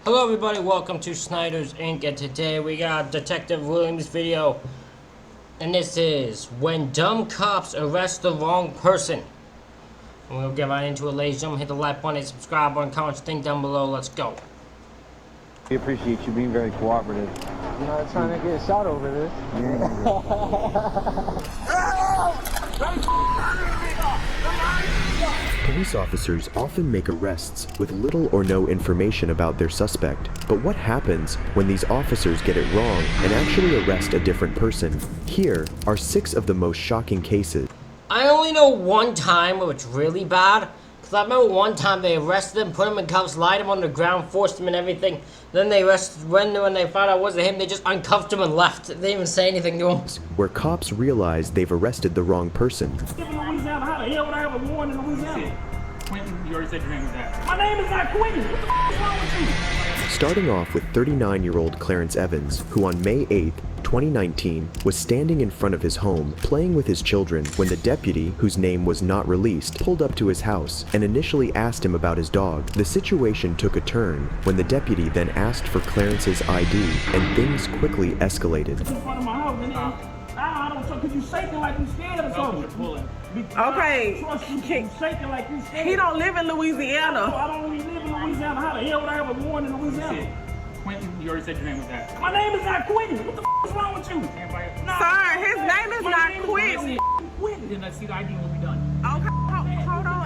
Hello everybody, welcome to Snyder's Inc. And today we got Detective Williams video. And this is When Dumb Cops Arrest the Wrong Person. And we'll get right into it, ladies and gentlemen. Hit the like button, subscribe button, comment your thing down below. Let's go. We appreciate you being very cooperative. You're not trying to get shot over this. Police officers often make arrests with little or no information about their suspect. But what happens when these officers get it wrong and actually arrest a different person? Here are 6 of the most shocking cases. I only know one time where it's really bad. Because I remember one time they arrested him, put him in cuffs, lied him on the ground, forced him and everything. Then they arrested, when they found out it wasn't him, they just uncuffed him and left. They didn't even say anything to him. Where cops realize they've arrested the wrong person. In Louisiana, how the hell would I have a warrant in Louisiana? Quentin, you already said your name was that. My name is not Quentin. What the f is wrong with you? Starting off with 39-year-old Clarence Evans, who on May 8th, 2019, was standing in front of his home, playing with his children, when the deputy, whose name was not released, pulled up to his house and initially asked him about his dog. The situation took a turn when the deputy then asked for Clarence's ID, and things quickly escalated. In front of my house, and I don't trust, because you shaking like you scared or something. Okay. Trust you shaking like you scared. He don't live in Louisiana. I don't really live in Louisiana. How the hell would I have a warrant in Louisiana? Quentin, you already said your name was that. My name is not Quentin. What the f is wrong with you? Sir, his name is not Quentin. Then let's see the ID will be done. Okay, hold on.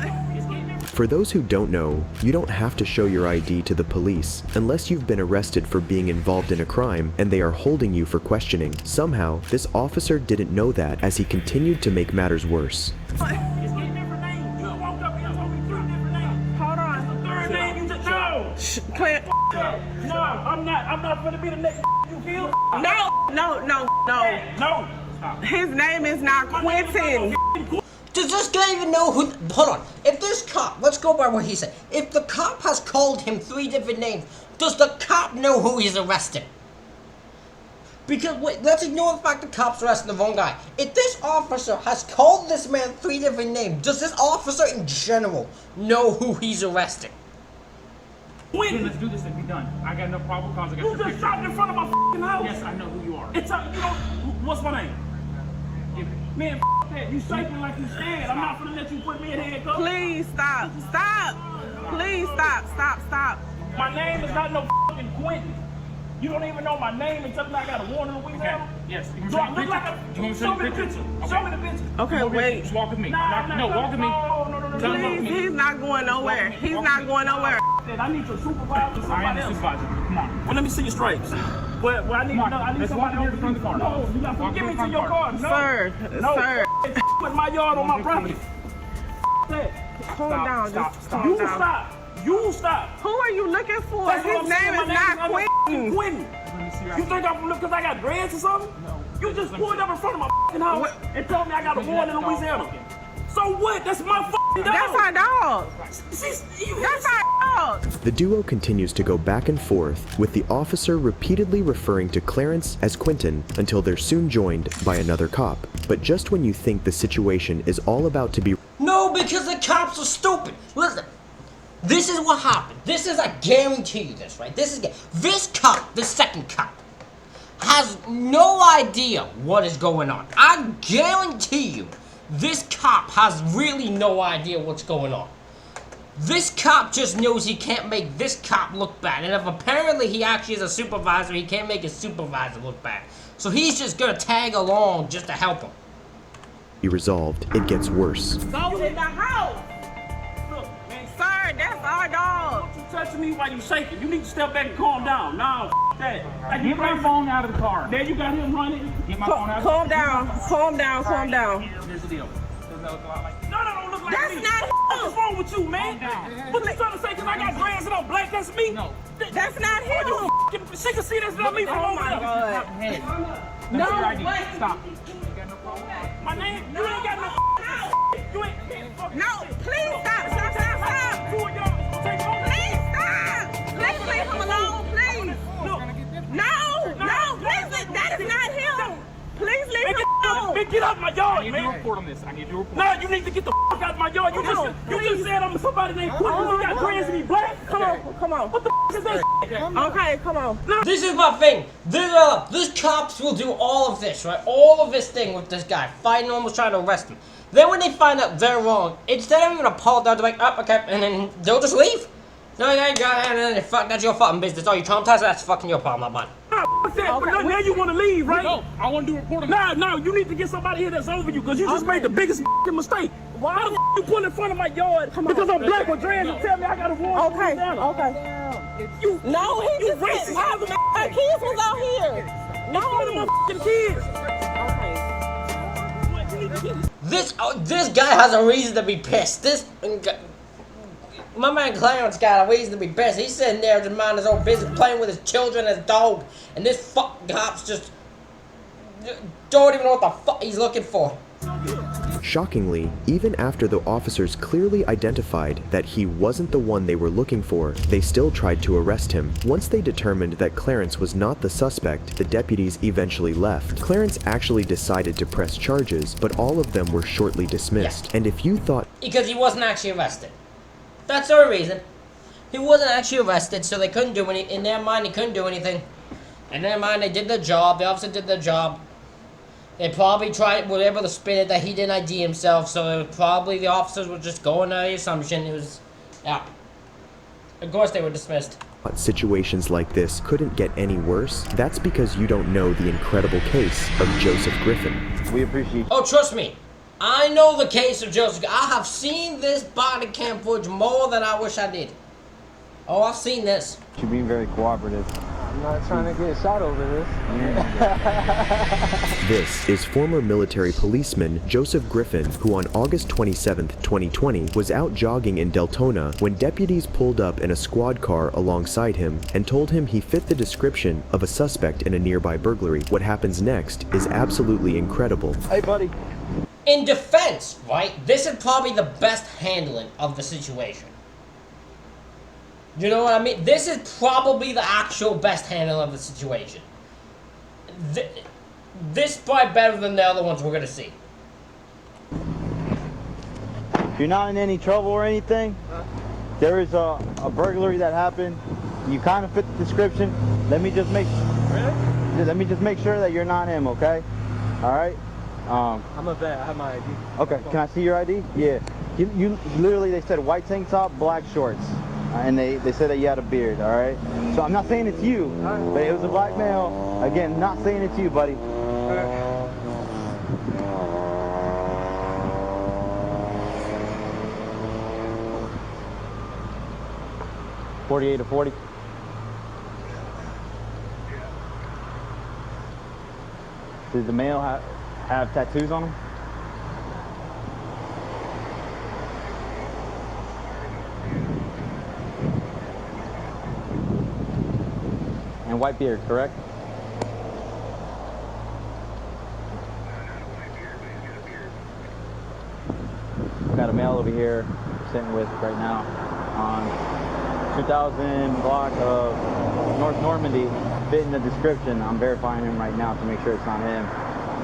For those who don't know, you don't have to show your ID to the police unless you've been arrested for being involved in a crime and they are holding you for questioning. Somehow, this officer didn't know that as he continued to make matters worse. It's getting different names. You woke up here and told me 3 different names. Hold on. The third name you just know. Clint. No, I'm not gonna be the next you feel. No. No. His name is not Quentin. Does this guy even know who? Hold on. If this cop, let's go by what he said. If the cop has called him 3 different names, does the cop know who he's arresting? Because wait, let's ignore the fact the cop's arresting the wrong guy. If this officer has called this man 3 different names, does this officer in general know who he's arresting? Then let's do this and be done. I got no probable cause. I got You your just picture. shot in front of my f***ing house. Yes, I know who you are. It's a, you know, what's my name? Give it. Man, f*** that. You shaking like you scared. I'm not gonna let you put me in handcuffs. Please stop. Please stop. My name is not no f***ing Quentin. You don't even know my name and tell me I got a warrant in Louisiana. Okay. Yes. You Do I look like a? You want me to Show show me you the the picture. picture? Show me the picture. Okay, wait. Just walk with me. Nah, No, walk with me. No. Tell him walk with Please, me. he's not going nowhere. He's not going nowhere. I need your supervisor or I am somebody the else. supervisor. Come on. Well, let me see your stripes. Well, I need Come on. I need Let's walk somebody here else. to the front of the car. No, you got to Walk give to me the to your car. front No. Sir, No. sir. Put my yard on my property. That. Calm down. Just calm You down. stop. You stop. Who are you looking for? That's what His I'm name saying. is My not Quentin. Quentin. Let me see your You ID. think I'm look because I got dreads or something? No. You just pulled up in front of my f***ing house What? and told me I got a warrant in Louisiana. So what? That's my f***ing dog. That's our dog. That's our dog. The duo continues to go back and forth, with the officer repeatedly referring to Clarence as Quentin until they're soon joined by another cop. But just when you think the situation is all about to be No, because the cops are stupid. Listen, this is what happened. This is, I guarantee you this, right? This cop, the second cop, has no idea what is going on. I guarantee you, this cop has really no idea what's going on. This cop just knows he can't make this cop look bad. And if apparently he actually is a supervisor, he can't make his supervisor look bad. So he's just gonna tag along just to help him. resolved, it gets worse. Go in the house. Look, man, Sir, that's our dog. don't you touch me while you shaking. You need to step back and calm down. No, that. Like, Get my phone out of the car. There you got him running. Get my phone out of the Calm down. Here's the deal. Doesn't that look a lot like No, don't look like That's me. not him. What's wrong with you, man? Calm down. What you trying to say? Cause I got dreads and I'm black. That's me. No. That's not him. She can see that's not me from Oh over my there. God. Hey. No, Your ID. wait. Stop. You got no problem? My name, you ain't got no. You ain't. No, please stop. Two of y'all take over. Please stop. Please leave him alone, please. Look, No, please, that is not him. Please leave him alone. big get out my I yard, need to man. report on this. I need to report. Nah, you need to get the fuck out of my yard. You just said I'm somebody named Quentin. You got dreads and he black. Come on, come on. What the is that? Okay, come on. This is my thing. These cops will do all of this, right? All of this thing with this guy, fighting, almost trying to arrest him. Then when they find out they're wrong, instead of even apologize, they're like, oh, okay, and then they'll just leave. No, and then fuck, that's your fucking business. Oh, you traumatized? That's fucking your problem, not mine. What's that? But now you want to leave, right? No, I want to do a report on this. No, you need to get somebody here that's over you, because you just made the biggest mistake. Why the you pull in front of my yard because I'm black with dreads and tell me I got a warrant? Okay, okay. You, No, he you just racist. said my kids was out here. No, my fucking kids. Okay. This guy has a reason to be pissed. My man Clarence got a reason to be pissed. He's sitting there just minding his own business, playing with his children and his dog, and this fucking cops just don't even know what the fuck he's looking for. Shockingly, even after the officers clearly identified that he wasn't the one they were looking for, they still tried to arrest him. Once they determined that Clarence was not the suspect, the deputies eventually left. Clarence actually decided to press charges, but all of them were shortly dismissed. Yeah. And if you thought Because he wasn't actually arrested. That's the only reason. He wasn't actually arrested, so they couldn't do any. In their mind, they couldn't do anything. In their mind, they did their job. The officer did their job. They probably were able to spin it that he didn't ID himself, so probably the officers were just going on the assumption it was, yeah. Of course, they were dismissed. situations like this couldn't get any worse, that's because you don't know the incredible case of Joseph Griffin. We appreciate Oh, trust me. I know the case of Joseph. I have seen this body cam footage more than I wish I did. Oh, I've seen this. you being very cooperative. I'm not trying to get shot over this. This is former military policeman Joseph Griffin, who on August 27, 2020 was out jogging in Deltona when deputies pulled up in a squad car alongside him and told him he fit the description of a suspect in a nearby burglary. What happens next is absolutely incredible. Hey, buddy. In defense, right, this is probably the best handling of the situation. You know what I mean? This is probably the actual best handling of the situation. This is probably better than the other ones we're going to see. You're not in any trouble or anything? There is a burglary that happened. You kind of fit the description. Let me just make sure that you're not him, okay? All right? I'm a vet. I have my ID. Okay, can I see your ID? Yeah. You literally, they said white tank top, black shorts. And they said that you had a beard, all right? So I'm not saying it's you, but it was a black male. Again, not saying it's you, buddy. $48 to $40. Did the male have tattoos on him? And white beard, correct? Got a male over here sitting with right now on 2000 block of North Normandy, fitting the description. I'm verifying him right now to make sure it's not him.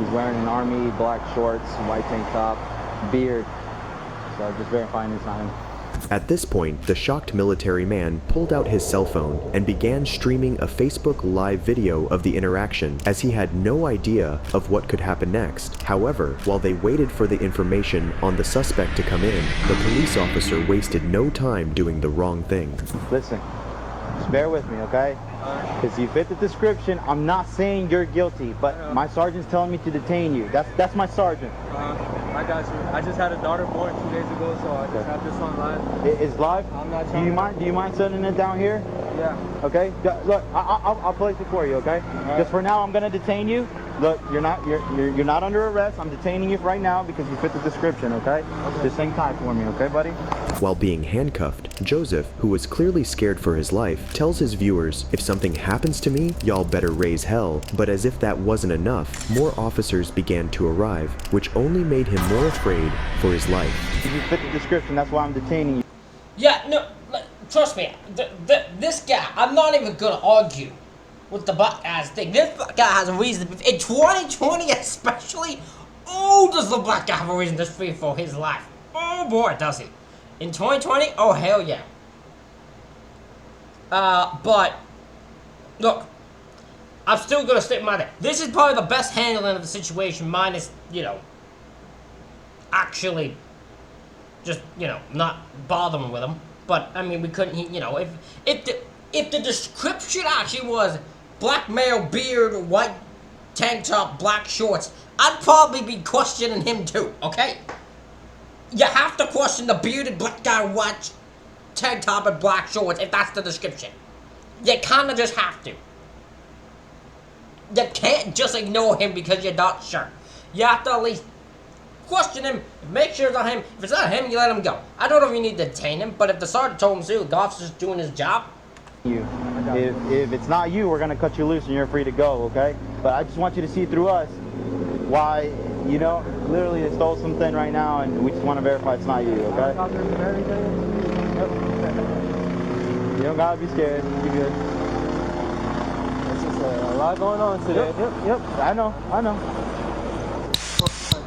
He's wearing an army, black shorts, white tank top, beard. So just verifying it's not him. At this point, the shocked military man pulled out his cell phone and began streaming a Facebook Live video of the interaction, as he had no idea of what could happen next. However, while they waited for the information on the suspect to come in, the police officer wasted no time doing the wrong thing. Listen, just bear with me, okay? Because you fit the description. I'm not saying you're guilty, but my sergeant's telling me to detain you. That's my sergeant. I got you. I just had a daughter born 2 days ago, so I just have this on live. It's live? I'm not Do trying you to- mind? Do you mind setting it down here? Yeah. Okay. Look, I'll place it for you. Okay. Just for now, I'm gonna detain you. Look, you're not under arrest. I'm detaining you right now because you fit the description. Okay. Just hang tight for me, okay, buddy? While being handcuffed, Joseph, who was clearly scared for his life, tells his viewers, "If something happens to me, y'all better raise hell." But as if that wasn't enough, more officers began to arrive, which only made him more afraid for his life. You fit the description. That's why I'm detaining you. Yeah, no, trust me, this guy, I'm not even gonna argue with the black guy's thing. This guy has a reason. In 2020 especially, Oh, does the black guy have a reason to fear for his life? Oh boy, does he. In 2020? Oh, hell yeah. But, look, I'm still gonna stick my neck. This is probably the best handling of the situation, minus, you know, actually just, you know, not bothering with him. But, I mean, we couldn't, you know, if the description actually was black male, beard, white tank top, black shorts, I'd probably be questioning him too, okay? You have to question the bearded black guy, white tank top, and black shorts if that's the description. You kinda just have to. You can't just ignore him because you're not sure. You have to at least question him, make sure it's not him. If it's not him, you let him go. I don't know if you need to detain him, but if the sergeant told him to, the officer's doing his job. If it's not you, we're gonna cut you loose and you're free to go, okay? But I just want you to see through us why, you know, literally they stole something right now and we just want to verify it's not you, okay? You don't gotta be scared, you're good. It's just a lot going on today. Yep, I know.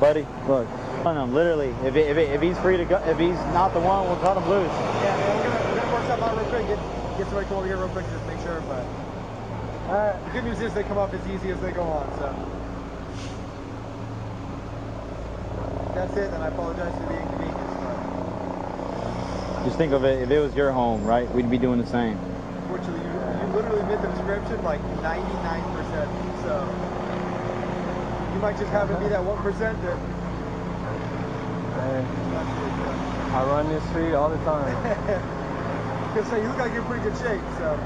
Buddy, look, literally, if he's free to go, if he's not the one, we'll cut him loose. Yeah, man, we're gonna work something out real quick. Get somebody come over here real quick to just make sure. But the good news is they come off as easy as they go on. So that's it. And I apologize for the inconvenience. But Just think of it, if it was your home, right, we'd be doing the same. unfortunately, you literally fit the description like 99%. So you might just happen to be that 1% that. I run this street all the time. Cause say you look like you're in pretty good shape, so.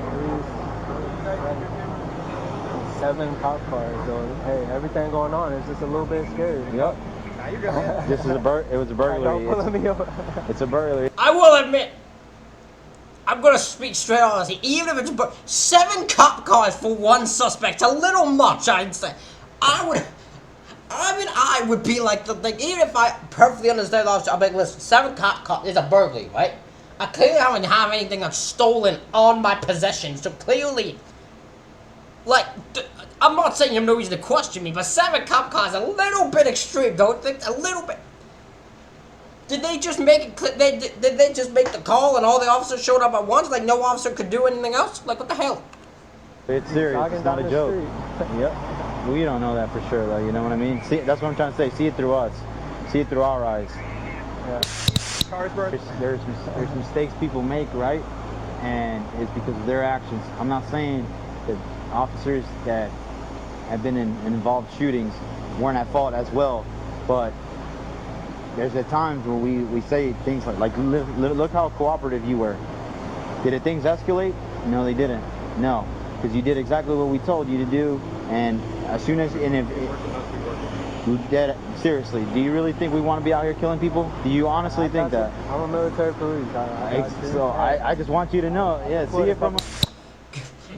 7 cop cars, so hey, everything going on is just a little bit scary. Yep. Nah, you're good, man. It was a burglary. It's a burglary. I will admit, I'm gonna speak straight honestly. Even if it's 7 cop cars for one suspect, a little much, I'd say. I would be like, even if I perfectly understand the officer, I'm like, listen, 7 cop cars is a burglary, right? I clearly haven't have anything that's stolen on my possession, so clearly, like, I'm not saying you have no reason to question me, but 7 cop cars a little bit extreme, don't you think? A little bit. Did they just make it? Did they just make the call and all the officers showed up at once? Like no officer could do anything else? Like what the hell? It's serious. It's not a joke. Yep. We don't know that for sure, though. You know what I mean? See, that's what I'm trying to say. See it through us. See it through our eyes. Yeah. There's mistakes people make, right? And it's because of their actions. I'm not saying that officers that have been in involved shootings weren't at fault as well, but there's at times where we say things like look how cooperative you were. Did things escalate? No, they didn't. No, because you did exactly what we told you to do, and as soon as seriously, do you really think we want to be out here killing people? Do you honestly think that? I'm a military police. I just want you to know. Yeah, see it from.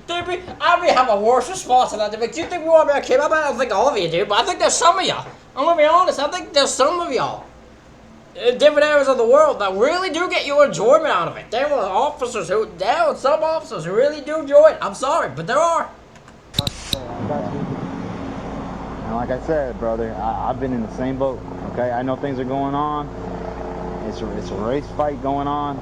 I may have a worse response to that. Do you think we want to be a kid? I don't think all of you do, but I think there's some of y'all. I'm gonna be honest. I think there's some of y'all in different areas of the world that really do get your enjoyment out of it. There were some officers who really do enjoy it. I'm sorry, but there are. And like I said, brother, I've been in the same boat. Okay, I know things are going on. It's a race fight going on.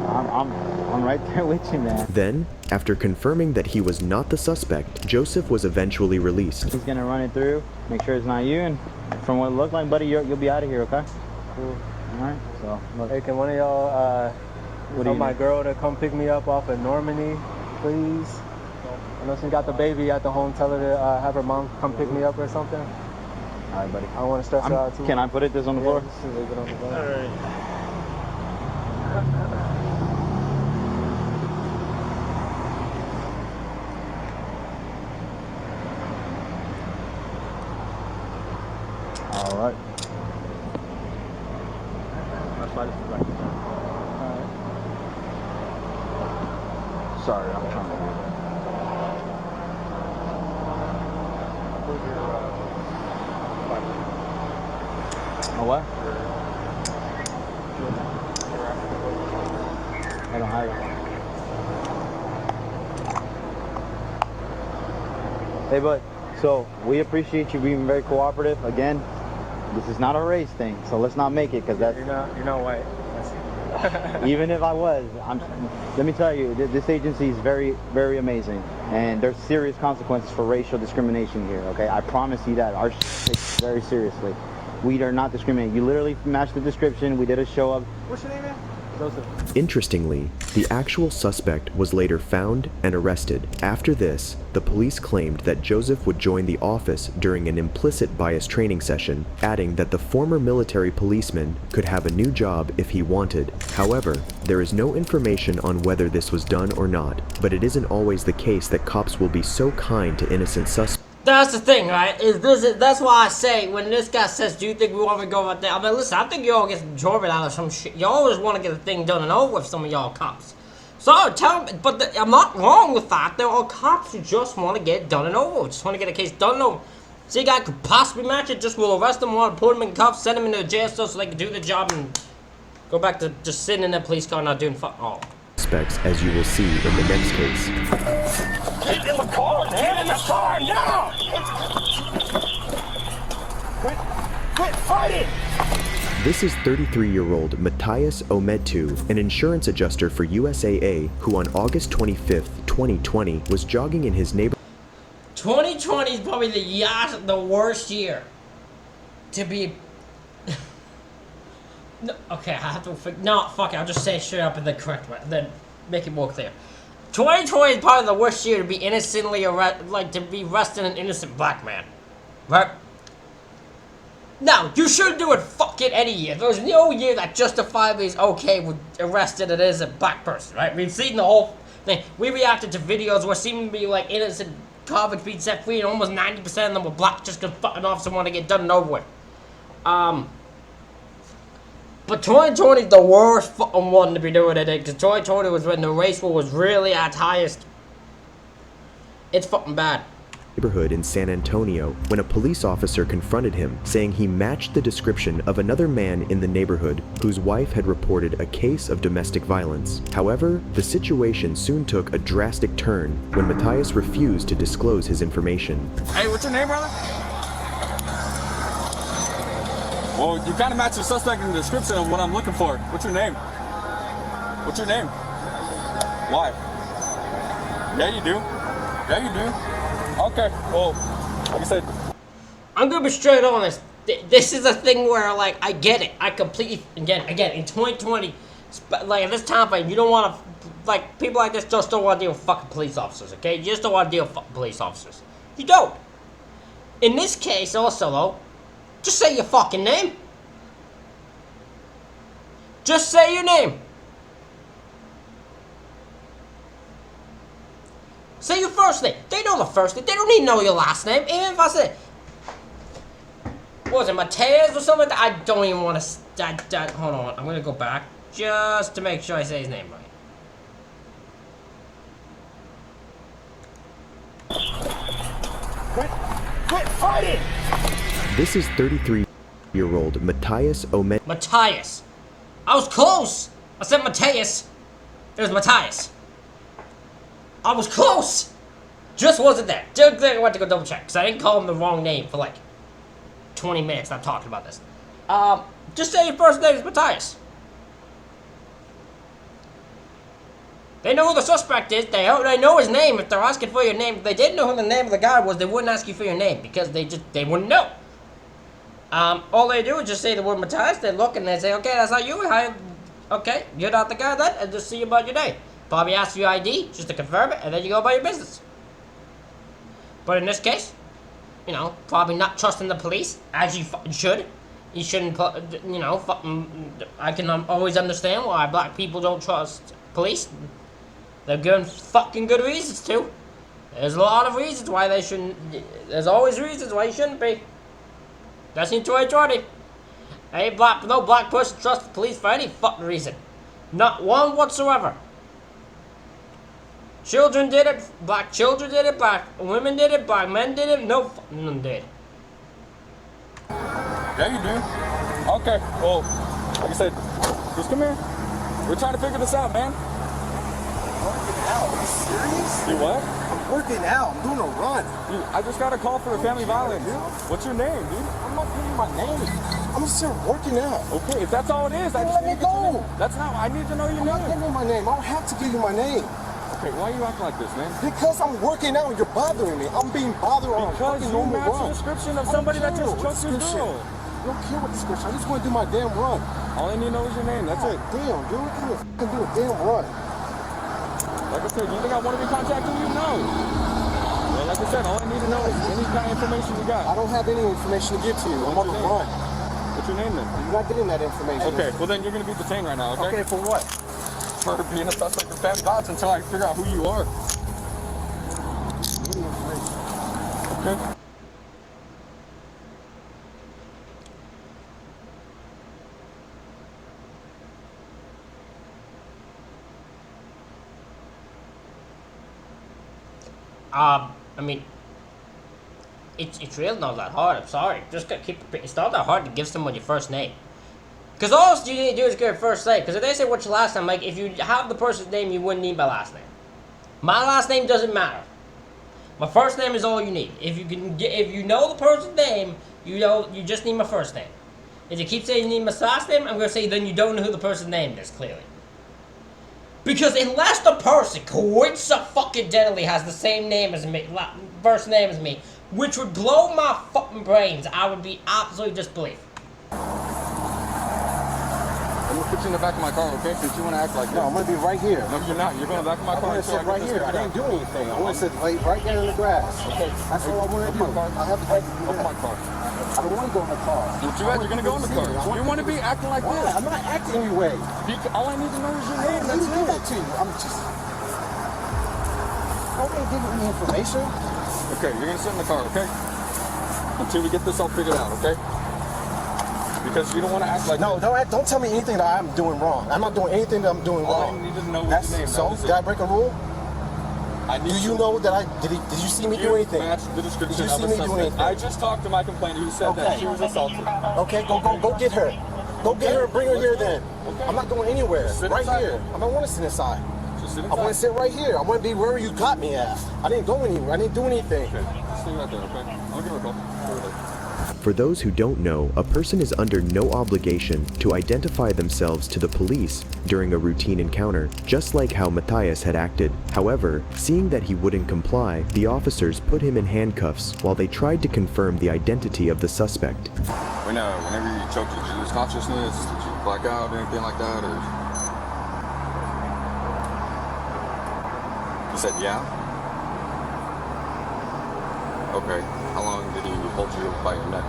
I'm right there with you, man. Then, after confirming that he was not the suspect, Joseph was eventually released. He's gonna run it through, make sure it's not you, and from what it looked like, buddy, you'll be out of here, okay? Cool. All right. So, look. Hey, can one of y'all tell my girl to come pick me up off of Normandy, please? I know she got the baby at the home. Tell her to have her mom come pick me up or something. All right, buddy. I don't want to stress her out too. Can I put this on the floor? Just leave it on the floor. All right. All right. Sorry, I'm trying to. Oh, what? I don't have it. Hey, bud. So we appreciate you being very cooperative. Again, This is not a race thing, so let's not make it, because that's... You're not white. Even if I was, let me tell you, this agency is very, very amazing, and there's serious consequences for racial discrimination here, okay? I promise you that. Our takes it very seriously. We are not discriminating. You literally matched the description. We did a show up. What's your name, man? Joseph. Interestingly, the actual suspect was later found and arrested. After this, the police claimed that Joseph would join the office during an implicit bias training session, adding that the former military policeman could have a new job if he wanted. However, there is no information on whether this was done or not, but it isn't always the case that cops will be so kind to innocent suspects. That's the thing, right? That's why I say, when this guy says, do you think we want to go out there? I mean, listen, I think you all get enjoyment out of some shit. You always want to get a thing done and over with, some of y'all cops. So, tell me, but I'm not wrong with that. There are cops who just want to get it done and over with. Just want to get a case done and over. See, a guy could possibly match it, just will arrest him, want to put him in cuffs, send him into a jail cell so they can do the job and go back to just sitting in that police car not doing fuck all. As you will see in the next case. Get in the car, man! In the car now! Quit fighting! This is 33-year-old Matthias Ometu, an insurance adjuster for USAA, who on August 25th, 2020, was jogging in his neighborhood. 2020 is probably the worst year to be. No, okay, I have to. No, fuck it. I'll just say it straight up in the correct way. Then make it more clear. 2020 is probably the worst year to be innocently arresting an innocent black man, right? Now, you should do it fucking any year. There's no year that justifiably is okay with arresting an innocent black person, right? We've seen the whole thing. We reacted to videos where seeming to be like innocent convicts being set free, and almost 90% of them were black just because fucking officers want to get done and over with. But 2020 is the worst fucking one to be doing it in, because 2020 was when the race war was really at its highest. It's fucking bad. Neighborhood in San Antonio when a police officer confronted him, saying he matched the description of another man in the neighborhood whose wife had reported a case of domestic violence. However, the situation soon took a drastic turn when Matthias refused to disclose his information. Hey, what's your name, brother? Well, you kind of match the suspect in the description of what I'm looking for. What's your name? What's your name? Why? Yeah, you do. Yeah, you do. Okay, well, like I said, I'm gonna be straight honest. This is a thing where, like, I get it. I completely, again, in 2020, like, at this time frame, you don't want to, like, people like this just don't want to deal with fucking police officers, okay? You just don't want to deal with fucking police officers. You don't. In this case, also, though, just say your fucking name. Just say your name. Say your first name. They know the first name. They don't need to know your last name. Even if I say, what was it, Mateus or something like that? I don't even want to. Hold on. I'm going to go back just to make sure I say his name right. Quit fighting! This is 33-year-old Matthias Ometu. Matthias. I was close. I said Mateus. It was Matthias. I was close. Just wasn't there. Just I went to go double check because I didn't call him the wrong name for like 20 minutes. I'm talking about this. Just say your first name is Matthias. They know who the suspect is. They know his name. If they're asking for your name, if they didn't know who the name of the guy was, they wouldn't ask you for your name because they wouldn't know. All they do is just say the word Matthias. They look and they say, okay, that's not you. Okay, you're not the guy then, and just see about your name. Probably ask for your ID just to confirm it, and then you go about your business. But in this case, you know, probably not trusting the police as you fucking should. You shouldn't, you know, I can always understand why black people don't trust police. They're given fucking good reasons to. There's a lot of reasons why they shouldn't. There's always reasons why you shouldn't be. That's in 2020. No black person trusts the police for any fucking reason. Not one whatsoever. Children did it, black children did it, black women did it, black men did it, no fucking none did. yeah, you do. Okay, well, like I said, just come here. We're trying to figure this out, man. working out. Are you serious? You what? I'm working out. I'm doing a run. Dude, I just got a call for a family violence. What's your name, dude? I'm not giving you my name. I'm just here working out. Okay, if that's all it is, I just let me need to get your go. name. That's not. I need to know your I'm not name. giving you my name. I don't have to give you my name. Okay, why are you acting like this, man? Because I'm working out and you're bothering me. I'm being bothered on a Because fucking you normal match run. the description of I don't somebody that care just what choked your description. girl. I don't care what description. I just want to do my damn run. All I need to know is your name. That's it. Damn, dude. I can't fucking do a damn run. Like I said, do you think I want to be contacting you? No. Well, like I said, all I need to know is any kind of information you got. I don't have any information to give to you. I'm on the run. What's your name then? You're not getting that information. Okay, well then you're going to be detained right now, okay? Okay, for what? For being a suspect of family violence until I figure out who you are. Okay. I mean, it's really not that hard. I'm sorry. Just gotta keep. It's not that hard to give someone your first name. Because all you need to do is get your first name. Because if they say what's your last name, like if you have the person's name, you wouldn't need my last name. My last name doesn't matter. My first name is all you need. If you know the person's name, you just need my first name. If you keep saying you need my last name, I'm gonna say then you don't know who the person's name is clearly. Because unless the person coincidentally has the same name as me, first name as me, which would blow my fucking brains, I would be absolutely disbelief. I'm going to put you in the back of my car, okay? Since you want to act like this. No, I'm going to be right here. No, you're not. You're going to the back of my car. I want to sit right here. I didn't do anything. I want to sit right there in the grass. Okay. That's all I want to do. I have the right to do Open my car. I don't want to go in the car. What you at? You're going to go in the car. You want to be acting like Why? this. I'm not acting any way. All I need to know is your name. Let That's me give it. that to you. I'm just... Don't want to give you any information. Okay, you're going to sit in the car, okay? Until we get this all figured out, okay? Because you don't want to act like No, don't tell me anything that I'm doing wrong. I'm not doing anything that I'm doing all wrong. I need to know is That's your name. so. That is Did I break a rule? Do you know that did you see me do anything? Match the description Did you of see a me do suspect. anything? I just talked to my complainant who said that she was assaulted. Okay, go get her. Go get her and bring her here then. Okay. I'm not going anywhere. Sit Right inside here. then. I don't want to sit inside. Just sit I want to inside. sit right here. I want to be where you got me at. I didn't go anywhere. I didn't do anything. Okay, stay right there, okay? I'll give her a call. Over there. For those who don't know, a person is under no obligation to identify themselves to the police during a routine encounter, just like how Matthias had acted. However, seeing that he wouldn't comply, the officers put him in handcuffs while they tried to confirm the identity of the suspect. Whenever you choked, did you lose consciousness? Did you black out or anything like that? Or... You said yeah? Okay. How long did he hold you by your neck?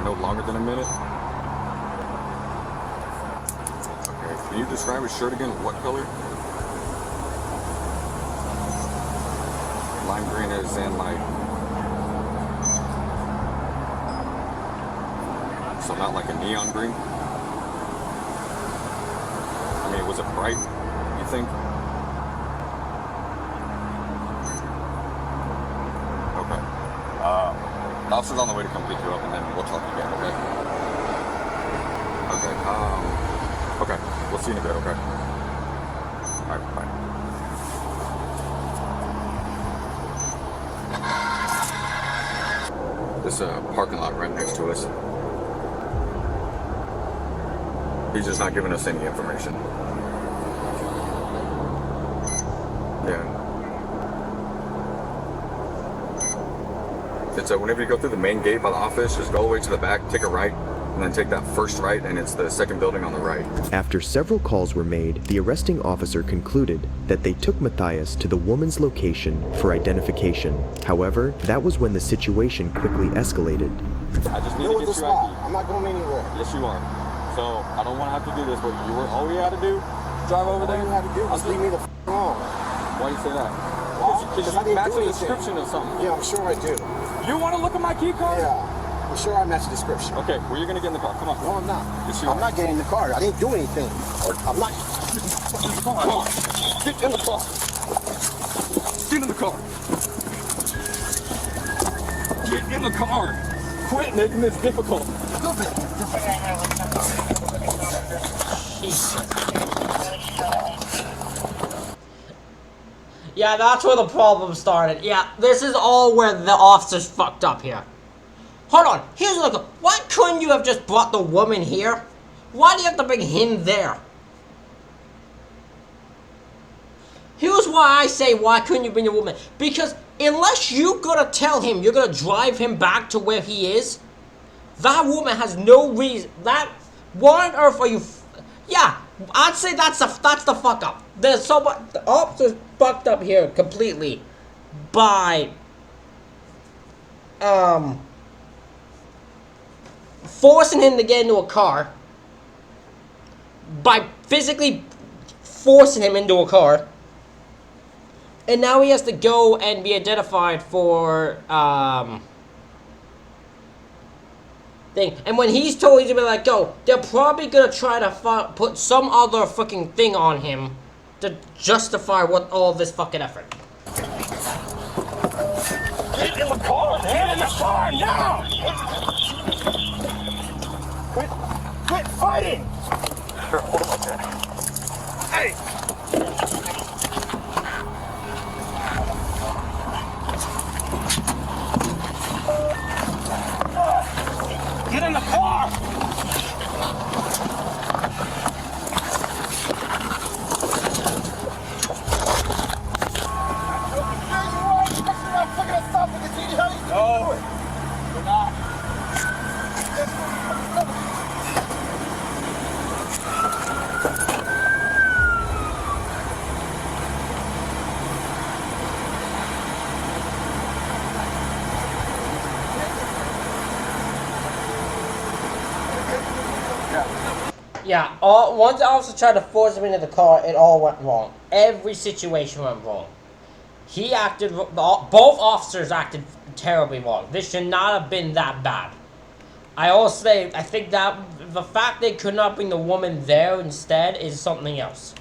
No longer than a minute? Okay. Can you describe his shirt again? What color? Lime green as in like... So not like a neon green? I mean, was it bright, you think? Okay. The officer's on the way to come pick you up and then we'll talk again, okay? Okay, okay. We'll see you in a bit, okay? Alright, bye. This parking lot right next to us. He's just not giving us any information. Yeah. It's whenever you go through the main gate by the office, just go all the way to the back, take a right, and then take that first right, and it's the second building on the right. After several calls were made, the arresting officer concluded that they took Matthias to the woman's location for identification. However, that was when the situation quickly escalated. I just need Know to the get you spot. ID. I'm not going anywhere. Yes, you are. So I don't want to have to do this, but all we had to do, drive over there. All you had to do was leave me the alone. Why do you say that? Because I you didn't match do the anything. description of something. Yeah, I'm sure I do. You want to look at my key card? Yeah, I'm sure I match the description. Okay, well, you're going to get in the car. Come on. No, I'm not. Yes, you I'm are. not getting in the car. I didn't do anything. I'm not. Come on. Get in the car. Get in the car. Get in the car. Quit making this difficult. Jesus. Yeah, that's where the problem started. Yeah, this is all where the officers fucked up here. Hold on, here's what I go. Why couldn't you have just brought the woman here? Why do you have to bring him there? Here's why I say, why couldn't you bring the woman? Because unless you're gonna tell him you're gonna drive him back to where he is, that woman has no reason. What on earth are you? Yeah, I'd say that's the fuck up. There's so much. The officers fucked up here completely by forcing him to get into a car, by physically forcing him into a car, and now he has to go and be identified for thing. And when he's told he's gonna be let go, they're probably gonna try to put some other fucking thing on him to justify what all this fucking effort. Get in the car, man! In the car now! Quit fighting! Sure, hold on like that. Hey! Get in the car! No, we're not. Yeah, once the officer tried to force him into the car, it all went wrong. Every situation went wrong. He acted, both officers acted terribly wrong. This should not have been that bad. I think that the fact they could not bring the woman there instead is something else.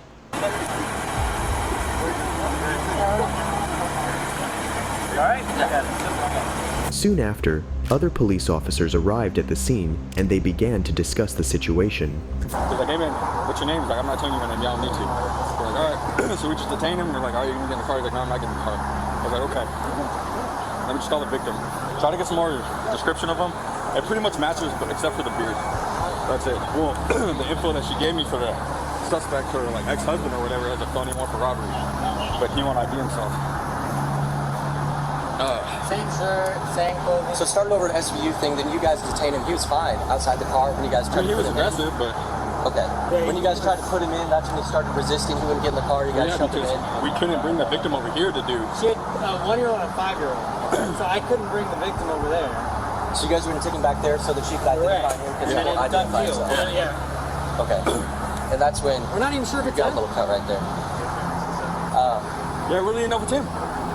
Soon after, other police officers arrived at the scene and they began to discuss the situation. He's like, hey man, what's your name? He's like, I'm not telling you my name, y'all need to. We're like, alright. So we just detained him. We're like, alright, you're gonna get in the car. He's like, no, I'm not getting in the car. I was like, okay. Let me just call the victim. Try to get some more description of him. It pretty much matches, but except for the beard. That's it. Well, the info that she gave me for the suspect, her like ex-husband or whatever, has a felony warrant for robbery. But he won't ID himself. Same shirt, same clothing. So started over an SVU thing, then you guys detained him. He was fine outside the car when you guys tried to put him in. He was aggressive, but... Okay. When you guys tried to put him in, that's when he started resisting. He wouldn't get in the car. You guys shoved him in. We couldn't bring the victim over here to do. She had a 1-year-old and a 5-year-old. So I couldn't bring the victim over there. So you guys were going to take him back there so that she could identify him because he won't identify himself. Yeah. Okay. And that's when we're not even sure if it's got a little cut right there. Yeah, really enough with him.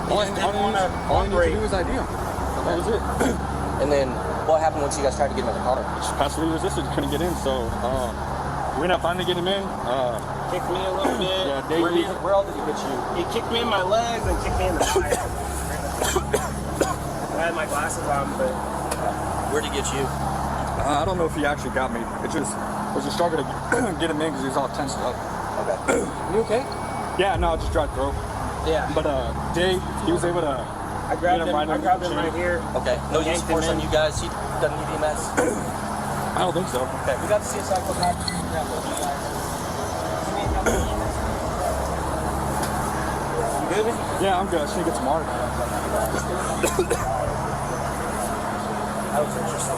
All I need to do was ID him. That was it. And then what happened once you guys tried to get him in the car? Just passively resisted, couldn't get in, so we ended up finally getting him in. Kicked me a little bit. Yeah, where all did he hit you? He kicked me in my legs and kicked me in the eye. I had my glasses on, but where'd he get you? I don't know if he actually got me. It was a struggle to get him in because he was all tensed up. Okay. You okay? Yeah, no, I just tried to throw. Yeah. But Dave, he was able to. I grabbed him right here. Okay. No use of force on you guys. He doesn't need EMS. I don't think so. Okay. We got the CSI go back. You good? Yeah, I'm good. I just need to get some water. That was interesting.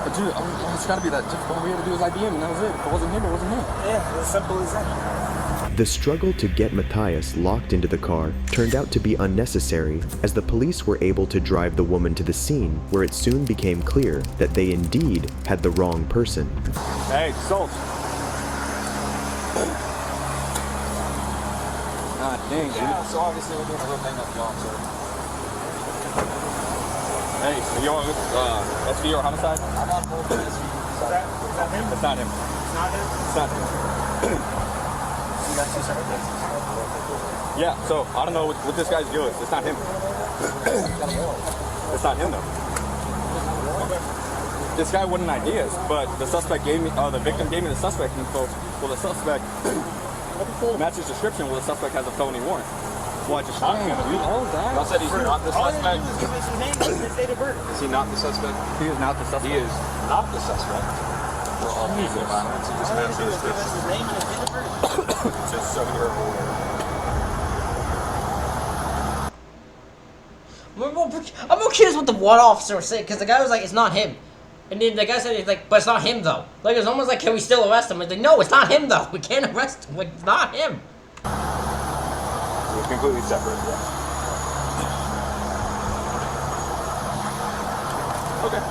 But dude, it's got to be that difficult. All we had to do was ID him, and that was it. If it wasn't him, it wasn't him. Yeah, as simple as that. The struggle to get Matthias locked into the car turned out to be unnecessary, as the police were able to drive the woman to the scene, where it soon became clear that they indeed had the wrong person. Hey, Salt. God dang, dude. Yeah, so obviously we're doing a real bang-up job, so. Hey, so you're on SVU or homicide? I'm on both of SVU. Is that him? It's not him. It's not him? It's not him. You got two separate cases. Yeah, so I don't know what this guy's deal is. It's not him. It's not him though. this guy wasn't ideas, but the suspect gave me, the victim gave me the suspect info. Well, the suspect matches description. Well, the suspect has a felony warrant. Well, I just all that. I said he's not the suspect. Give us his name and his date of birth. Is he not the suspect? He is not the suspect. He is not the suspect. For all people violence, he just matches Give us description. his name and his date of birth. Just so you're aware. I'm more curious what the one officer was saying, because the guy was like, it's not him. And then the guy said, it's like, but it's not him though. Like, it's almost like, can we still arrest him? It's like, no, it's not him though. We can't arrest him. Like, it's not him. We're completely separate, yeah. Okay.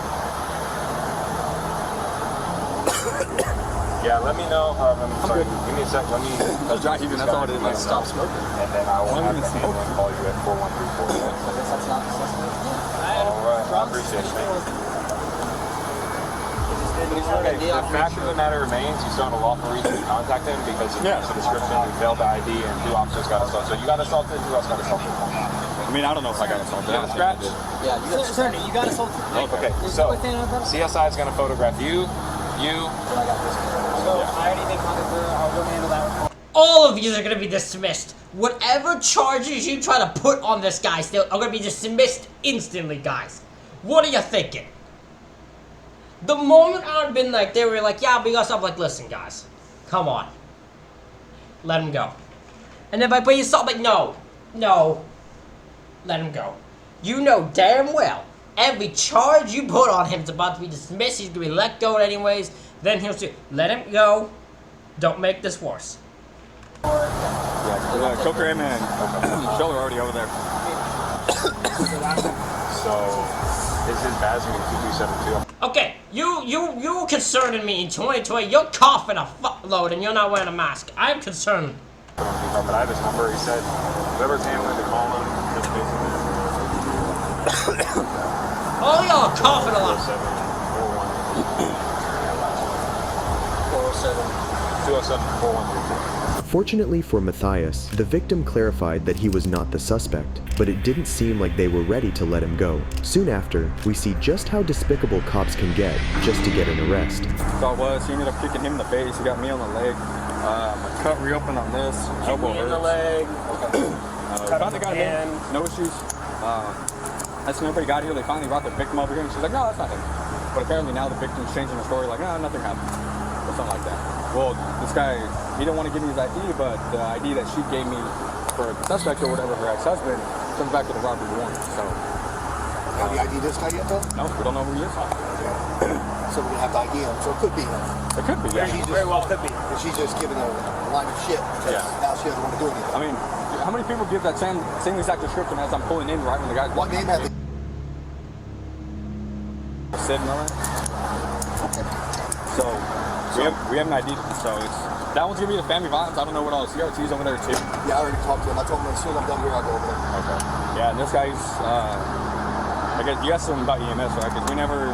Yeah, let me know. Sorry, give me a sec. Let me. That's all it is. Like, stop smoking. And then I will have the ambulance call you at 4134. I guess that's not the suspect. Alright, I appreciate it. Okay, the fact of the matter remains, you still have a lawful reason to contact him because of the description, you failed the ID, and 2 officers got assaulted. So you got assaulted, who else got assaulted? I mean, I don't know if I got assaulted. You got a scratch? Yeah, you got Attorney, you got assaulted. Okay, so CSI is going to photograph you. So I already made contact with her. I'll go handle that. All of you are gonna be dismissed. Whatever charges you try to put on this guy still are gonna be dismissed instantly, guys. What are you thinking? The moment I'd been like, they were like, yeah, we got stuff like, listen, guys, come on. Let him go. And then but you saw, like, no, let him go. You know damn well, every charge you put on him is about to be dismissed, he's gonna be let go anyways, then he'll say, let him go, don't make this worse. Yeah, Coker M and Shell are already over there. So, this is Basing 2272. Okay, you concerning me in 2020. You're coughing a fuckload and you're not wearing a mask. I'm concerned. But I have his number. He said, whoever's handling to call him, just basically. Oh, y'all are coughing a lot. 407-432. Fortunately for Matthias, the victim clarified that he was not the suspect, but it didn't seem like they were ready to let him go. Soon after, we see just how despicable cops can get just to get an arrest. So it was, he ended up kicking him in the face, he got me on the leg, my cut reopened on this, elbow hurts. In the leg. Finally got him in, no issues. As soon as everybody got here, they finally brought the victim over here, and she's like, no, that's not him. But apparently now the victim's changing the story, like, no, nothing happened, or something like that. Well, this guy, he didn't want to give me his ID, but the ID that she gave me for the suspect or whatever, her ex-husband, comes back to the robbery warrant, so. Have you ID this guy yet, though? No, we don't know who he is. So we have to ID him, so it could be him. It could be, yeah. Very well could be. And she's just giving a line of shit, because now she doesn't want to do anything. I mean, how many people give that same exact description as I'm pulling in right when the guy's what name had the... Sid Miller. So, we have an ID, so it's, that one's gonna be the family violence. I don't know what all the CRT's over there too. Yeah, I already talked to him. I told him as soon as I'm done here, I'll go over there. Okay. Yeah, and this guy's, I guess you asked him about EMS, right? Because we never...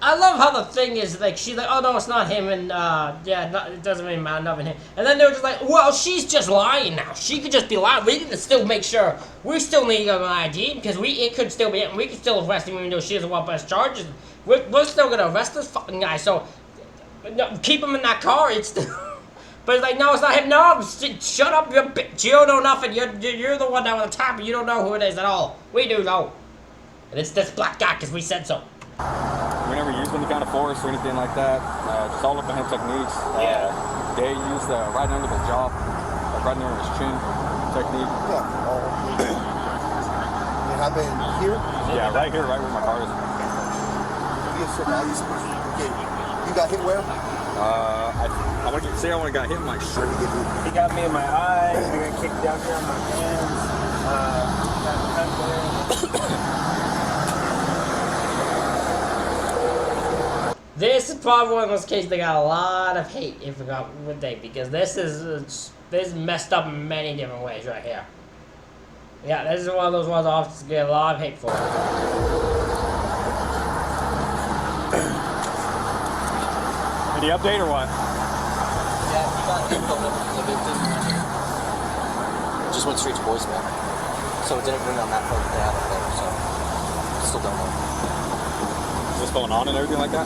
I love how the thing is, like, she's like, oh no, it's not him, and yeah, it doesn't really matter, nothing him. And then they were just like, well, she's just lying now. She could just be lying. We need to still make sure, we still need an ID, because it could still be, we could still arrest him even though she doesn't want us charges. We're still gonna arrest this fucking guy, so no, keep him in that car. It's but it's like, no, it's not him. No, shut up, you bitch. You don't know nothing. You're the one that was attacked. You don't know who it is at all. We do know, and it's this black guy because we said so. We never used any kind of force or anything like that. Just all up in his techniques. They used right under the jaw, right under his chin technique. Yeah. You have been here? Yeah, right here, right where my car is. Okay, you got hit where? I want to say I got hit in my shirt. He got me in my eye. I got kicked down here on my hands. This is probably one of those cases that got a lot of hate if we got with day, because this is messed up in many different ways right here. Yeah, this is one of those ones officers get a lot of hate for. Any update or what? Yeah, he got info the victim. Just went straight to voicemail. So it didn't ring on that phone that they have up there, so still don't know. Is this going on and everything like that?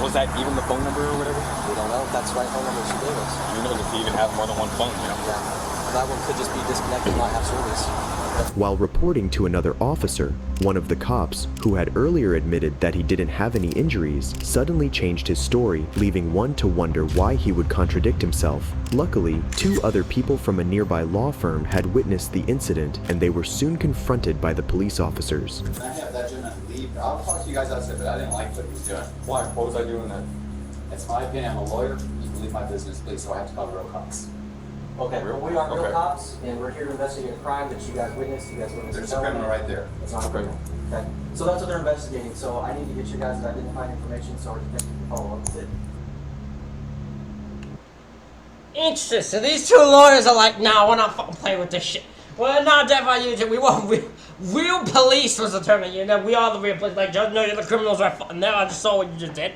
Was that even the phone number or whatever? We don't know if that's the right phone number she gave us. You know, if you even have more than one phone, you know? Yeah. That one could just be disconnected and not have service. While reporting to another officer, one of the cops, who had earlier admitted that he didn't have any injuries, suddenly changed his story, leaving one to wonder why he would contradict himself. Luckily, 2 other people from a nearby law firm had witnessed the incident, and they were soon confronted by the police officers. Can I have that gentleman leave? I'll talk to you guys outside, but I didn't like what he was doing. Why? What was I doing then? It's my opinion. I'm a lawyer. You can leave my business, please, so I have to call the real cops. Okay, well, we are real Okay. cops, and we're here to investigate a crime that you guys witnessed. You guys witnessed. There's a criminal right there. It's not a criminal. Okay, so that's what they're investigating. So I need to get you guys identifying information so our detective can follow up with it. Interesting. So these 2 lawyers are like, nah, we're not fucking playing with this shit. We're not definitely using. We want real police was determined. You know, we are the real police. Like, Judge, no, you're the criminals right fucking there. I just saw what you just did.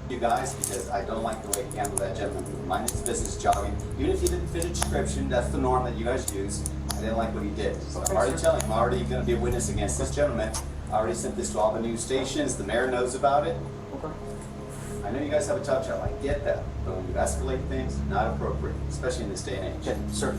You guys, because I don't like the way you handled that gentleman. Mind his business jogging. Even if he didn't fit a description, that's the norm that you guys use. I didn't like what he did. So I'm already telling him, I'm already going to be a witness against this gentleman. I already sent this to all the news stations. The mayor knows about it. Okay. I know you guys have a tough job. I get that. But when you escalate things, not appropriate, especially in this day and age. Okay, sir,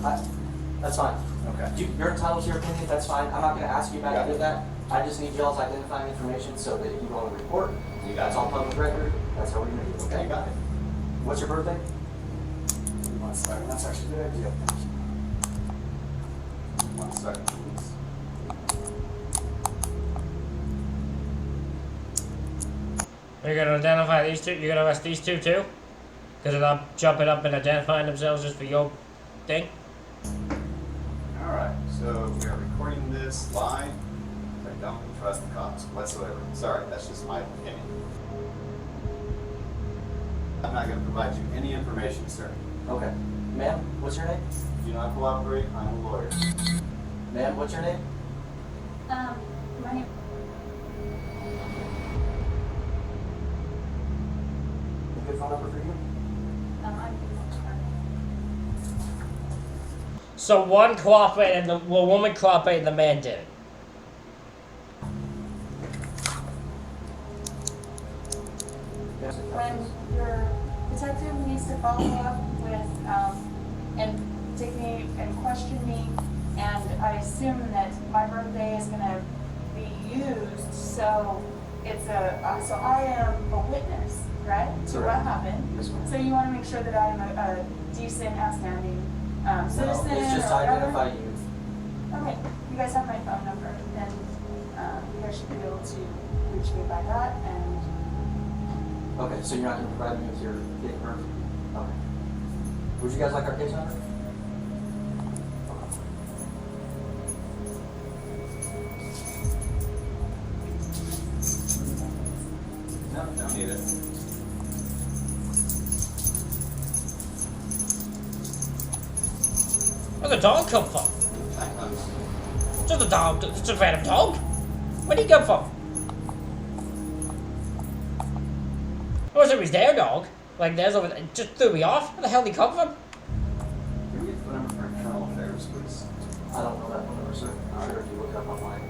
that's fine. Okay. You're entitled to your opinion. That's fine. I'm not going to ask you about Got any it. of that. I just need y'all's identifying information so that if you go on a report, You got that's it. on public record. That's how we're going to do it. Okay. You got it. What's your birthday? 1 second. That's actually a good idea. 1 second, please. You're gonna identify these 2? You're gonna arrest these 2 too? Because they're not jumping up and identifying themselves just for your thing? Alright, so we are recording this live. I don't trust the cops whatsoever. Sorry, that's just my opinion. I'm not going to provide you any information, sir. Okay. Ma'am, what's your name? If you do not cooperate, I'm a lawyer. Ma'am, what's your name? My name. A good phone number for you? So one cooperated and the woman cooperated and the man didn't. When your detective needs to follow up with, and take me and question me, and I assume that my birthday is gonna be used, so it's so I am a witness, right? To what happened. Yes, ma'am. So you wanna make sure that I am a decent, outstanding, citizen No, it's just to or whatever? identify you. Okay, you guys have my phone number, and, you guys should be able to reach me by that, and Okay, so you're not going to provide me with your date of birth? Okay. Would you guys like our case number? No, don't need it. Where'd the dog come from? Just a dog. Just a random dog. Where'd he come from? Oh, so he's their dog. Like there's over there. It just threw me off. Where the hell did he come from? Can we get the number for internal affairs, please? I don't know that phone number, sir. I'm sure if you look up online,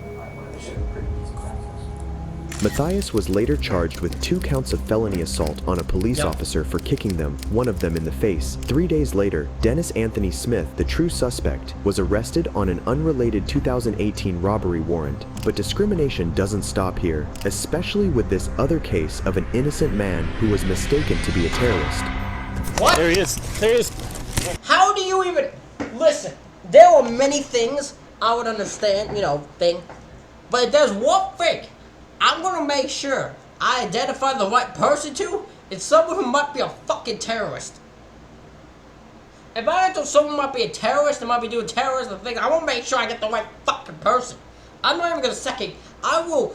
it should be pretty easy to access. Matthias was later charged with 2 counts of felony assault on a police officer for kicking them, one of them in the face. 3 days later, Dennis Anthony Smith, the true suspect, was arrested on an unrelated 2018 robbery warrant. But discrimination doesn't stop here, especially with this other case of an innocent man who was mistaken to be a terrorist. What? There he is. There he is. How do you even listen? There are many things I would understand, but there's one thing I'm gonna make sure I identify the right person to. It's someone who might be a fucking terrorist. If I know someone might be a terrorist and might be doing terrorist things, I want to make sure I get the right fucking person. I'm not even gonna second. I will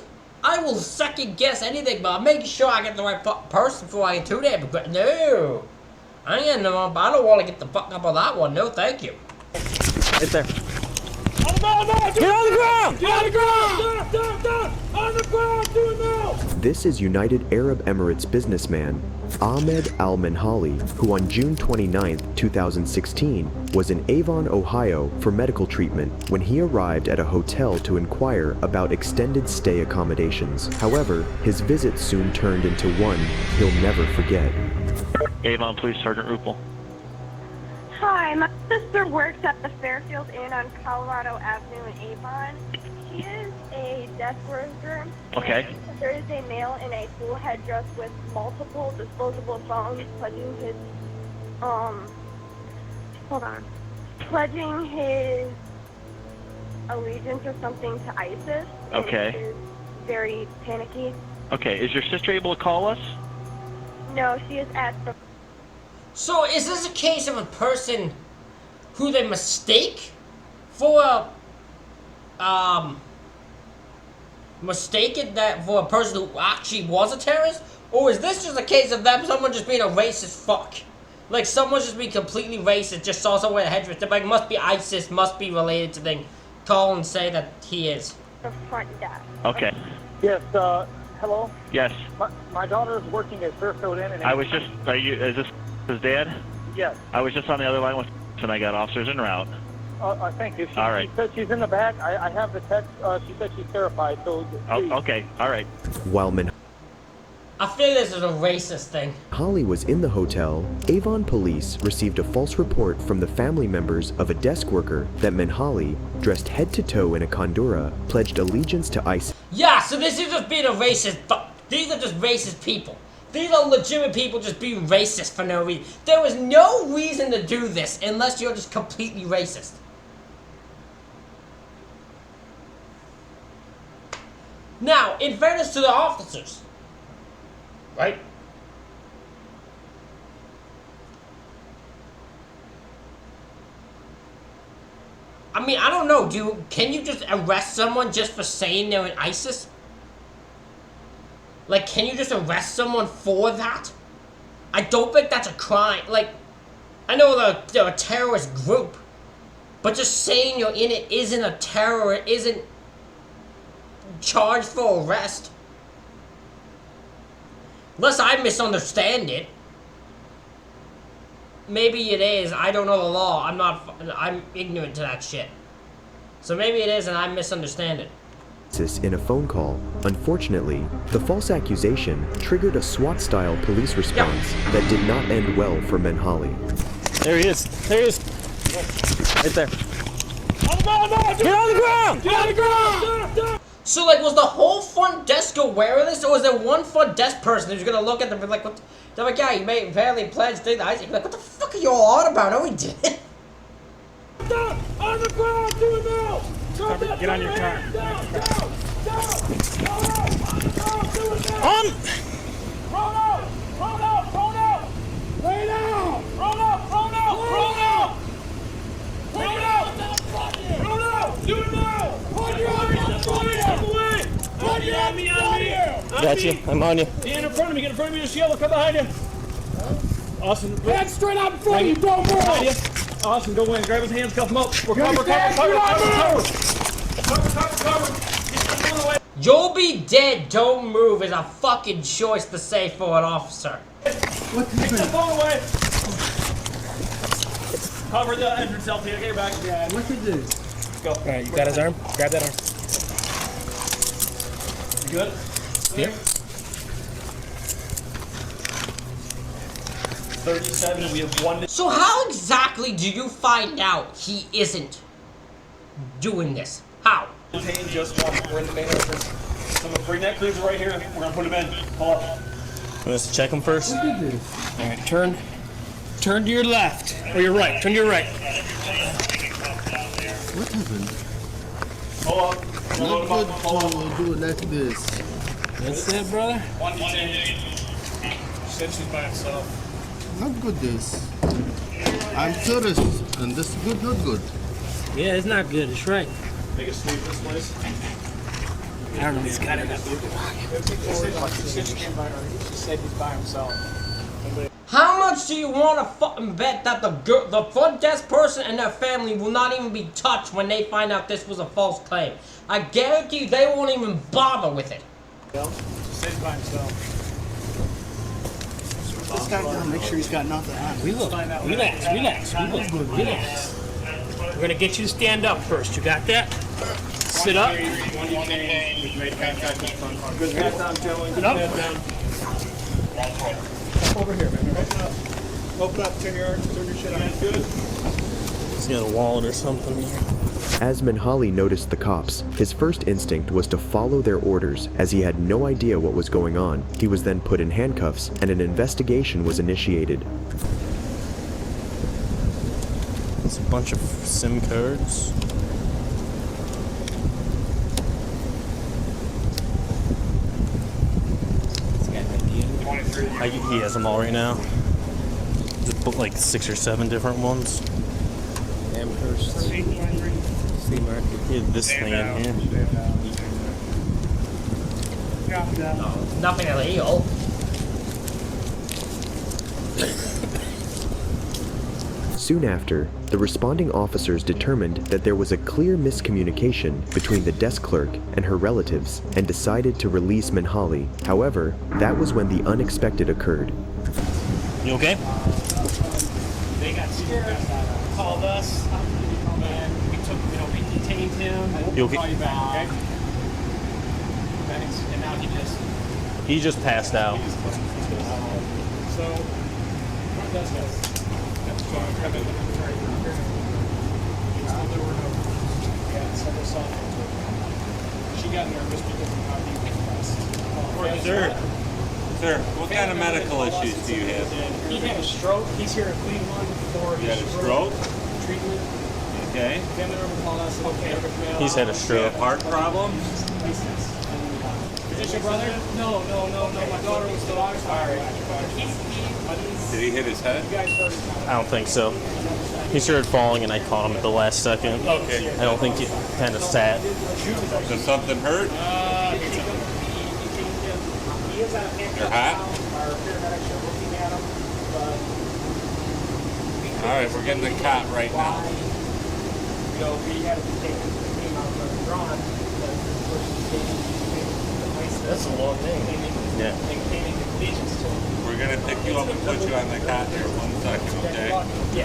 second guess anything, but I'm making sure I get the right fucking person before I get to that. But no, I don't want to get the fuck up on that one. No, thank you. Right there. No, Get on the ground! Get on the ground! Down! On the ground! Do it now! This is United Arab Emirates businessman Ahmed Al-Menhali, who on June 29, 2016, was in Avon, Ohio for medical treatment when he arrived at a hotel to inquire about extended stay accommodations. However, his visit soon turned into one he'll never forget. Avon Police Sergeant Rupel. Hi, my sister works at the Fairfield Inn on Colorado Avenue in Avon. She is a desk worker. Okay. There is a male in a full headdress with multiple disposable phones pledging his, pledging his allegiance or something to ISIS. Okay. He is very panicky. Okay, is your sister able to call us? No, she is at the... So is this a case of a person who they mistake for a, mistaken that for a person who actually was a terrorist? Or is this just a case of them, someone just being a racist fuck? Like someone just being completely racist, just saw someone with a headdress, they're like, must be ISIS, must be related to them. Call and say that he is. The front desk. Okay. Yes, hello? Yes. My daughter is working at Fairfield Inn and... I was just, is this his dad? Yes. I was just on the other line with and I got officers en route. Thank you. All right. She said she's in the back. I have the text. She said she's terrified, so... Oh, okay, all right. While I feel this is a racist thing. Menhali was in the hotel, Avon police received a false report from the family members of a desk worker that Menhali, dressed head to toe in a kandura, pledged allegiance to ISIS. Yeah, so this is just being a racist fuck. These are just racist people. These are legitimate people just being racist for no reason. There is no reason to do this unless you're just completely racist. Now, in fairness to the officers, right? I mean, I don't know, can you just arrest someone just for saying they're in ISIS? Like, can you just arrest someone for that? I don't think that's a crime. Like, I know they're a terrorist group, but just saying you're in it isn't a terror, it isn't charged for arrest. Unless I misunderstand it. Maybe it is, I don't know the law, I'm ignorant to that shit. So maybe it is and I misunderstand it. In a phone call. Unfortunately, the false accusation triggered a SWAT-style police response that did not end well for Menhali. There he is. There he is. Right there. Get on the ground! Get on the ground! So, like, was the whole front desk aware of this, or was there one front desk person who's gonna look at them and be like, what? They're like, yeah, you may apparently pledged to ISIS. Like, what the fuck are you all on about? No, we didn't. Down! On the ground! Do it now! Get on your car. On! Roll out! Roll out! Roll out! Lay down! Roll out! Roll out! Roll out! Roll out! Roll out! Do it now! Hold your arms! Hold your arms! On me! Got you. I'm on you. Get in front of me. Get in front of me. Just yellow. Come behind you. Austin. Head straight out in front of you. Don't move. Austin, go in. Grab his hands. Cuff him up. We're cover. You'll be dead, don't move is a fucking choice to say for an officer. What the Take the phone away. Cover the entrance, LT. Get your back. Yeah. Look at this. Go. All right, you got his arm? Grab that arm. You good? Here. 37, and we have one. So how exactly do you find out he isn't doing this? How? Detain just one. We're in the main entrance. So I'm gonna bring that cruiser right here. We're gonna put him in. Pull up. Let's check him first. Look at this. All right, turn to your left or your right. Turn to your right. What happened? Pull up. Not good to do it like this. That's it, brother. One detain. Said she's by herself. Not good this. I'm tourist and this is good, not good. Yeah, it's not good. It's right. Make a sweep this place. I don't know. He's got it up. She said she came by her. She said he's by himself. How much do you want to fucking bet that the front desk person and their family will not even be touched when they find out this was a false claim? I guarantee you they won't even bother with it. Stays by himself. This guy gotta make sure he's got nothing on. We look. Relax. We look good. Relax. We're gonna get you to stand up first. You got that? Sit up. Sit up. Over here, man. Open up. Turn your shit on. Good. He's got a wallet or something here. As Minhaly noticed the cops, his first instinct was to follow their orders as he had no idea what was going on. He was then put in handcuffs and an investigation was initiated. It's a bunch of SIM cards. He has them all right now. Like 6 or 7 different ones. Amherst. Flea market. He had this thing in here. No, nothing illegal. Soon after, the responding officers determined that there was a clear miscommunication between the desk clerk and her relatives and decided to release Minhaly. However, that was when the unexpected occurred. You okay? They got scared, called us, and we detained him. You okay? Call you back, okay? Thanks. And now he just passed out. So, what does this? She got nervous because of how he was Sir, what kind of medical issues do you have? He had a stroke. He's here at Cleveland for You had a stroke? treatment. Okay. Family member called us. Okay. He's had a stroke. Heart problems? Is this your brother? No. My daughter was still on fire. Did he hit his head? I don't think so. He started falling and I caught him at the last second. Okay. I don't think he kind of sat. Does something hurt? Your hat? All right, we're getting the cot right now. That's a long name. Yeah. We're going to pick you up and put you on the cot here 1 second, okay?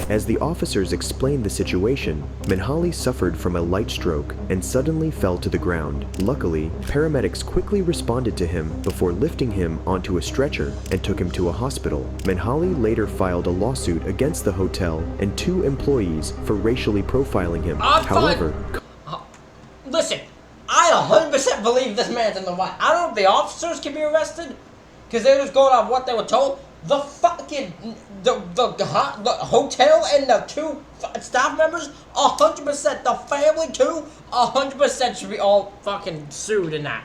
As the officers explained the situation, Minhaly suffered from a light stroke and suddenly fell to the ground. Luckily, paramedics quickly responded to him before lifting him onto a stretcher and took him to a hospital. Minhaly later filed a lawsuit against the hotel and 2 employees for racially profiling him. However, Listen, I 100% believe this man's in the right. I don't know if the officers can be arrested because they're just going off what they were told. The fucking the hotel and the 2 staff members, 100%. The family too, 100% should be all fucking sued in that.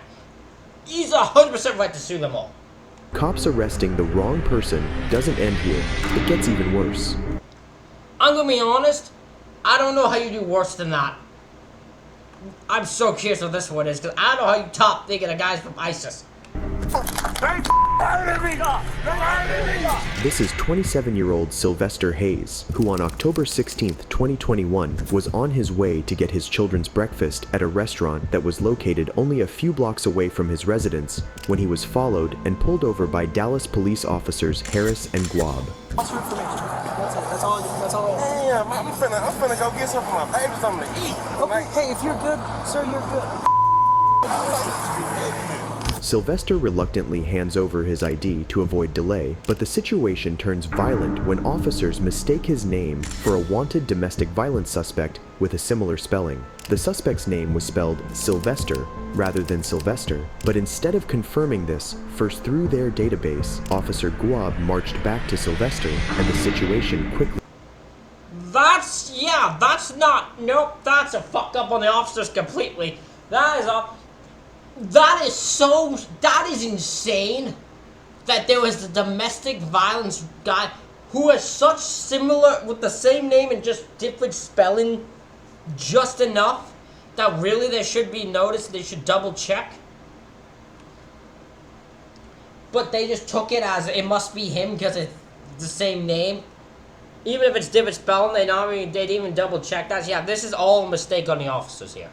He's 100% right to sue them all. cops arresting the wrong person doesn't end here. It gets even worse. I'm gonna be honest, I don't know how you do worse than that. I'm so curious what this one is, because I don't know how you top thinking of guys from ISIS. This is 27-year-old Sylvester Hayes, who on October 16th, 2021, was on his way to get his children's breakfast at a restaurant that was located only a few blocks away from his residence when he was followed and pulled over by Dallas police officers Harris and Guab. That's all. Damn, I'm finna go get some for my baby, something to eat. Okay, hey, if you're good, sir, you're good. Sylvester reluctantly hands over his ID to avoid delay, but the situation turns violent when officers mistake his name for a wanted domestic violence suspect with a similar spelling. The suspect's name was spelled Sylvester rather than Sylvester, but instead of confirming this first through their database, Officer Guab marched back to Sylvester and the situation quickly. That's a fuck up on the officers completely. That is insane that there was a domestic violence guy who has such similar, with the same name and just different spelling, just enough that really there should be noticed, they should double check. But they just took it as it must be him because the same name. Even if it's different spelling, they'd even double check that. Yeah, this is all a mistake on the officers here.